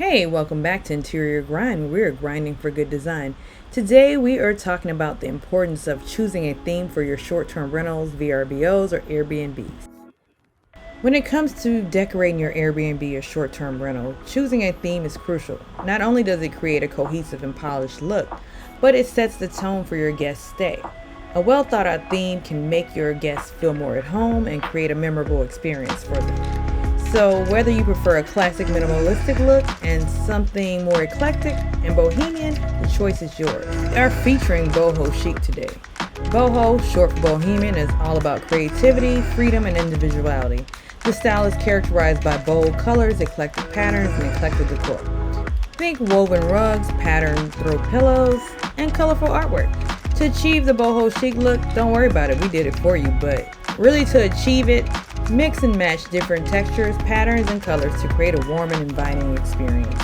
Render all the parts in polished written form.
Hey, welcome back to Interior Grind. We're grinding for good design. Today we are talking about the importance of choosing a theme for your short-term rentals, VRBOs, or Airbnbs. When it comes to decorating your Airbnb or short-term rental, choosing a theme is crucial. Not only does it create a cohesive and polished look, but it sets the tone for your guest's stay. A well thought out theme can make your guests feel more at home and create a memorable experience for them. So, whether you prefer a classic minimalistic look and something more eclectic and bohemian, the choice is yours. We are featuring Boho Chic today. Boho, short for bohemian, is all about creativity, freedom, and individuality. The style is characterized by bold colors, eclectic patterns, and eclectic decor. Think woven rugs, patterned throw pillows, and colorful artwork. To achieve the boho chic look, don't worry about it, we did it for you, but really to achieve it, mix and match different textures, patterns, and colors to create a warm and inviting experience.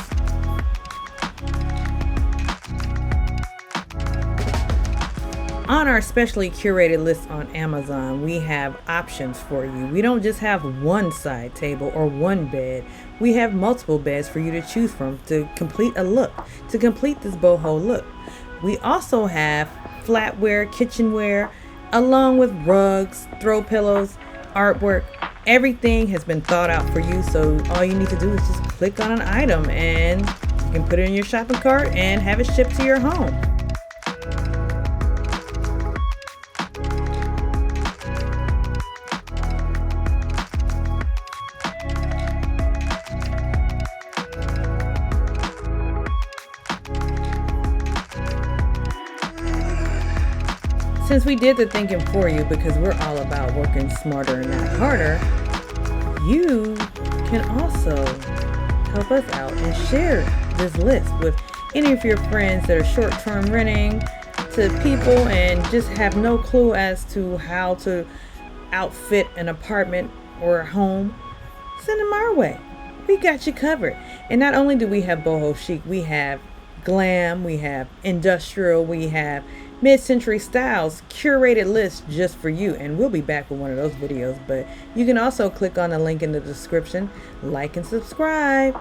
On our specially curated list on Amazon, we have options for you. We don't just have one side table or one bed. We have multiple beds for you to choose from to complete a look, to complete this boho look. We also have flatware, kitchenware, along with rugs, throw pillows, artwork. Everything has been thought out for you, so all you need to do is just click on an item and you can put it in your shopping cart and have it shipped to your home. Since we did the thinking for you, because we're all about working smarter and not harder, you can also help us out and share this list with any of your friends that are short-term renting to people and just have no clue as to how to outfit an apartment or a home. Send them our way. We got you covered. And not only do we have boho chic, we have glam, we have industrial, we have mid-century styles, curated lists just for you, and we'll be back with one of those videos. But you can also click on the link in the description, like and subscribe.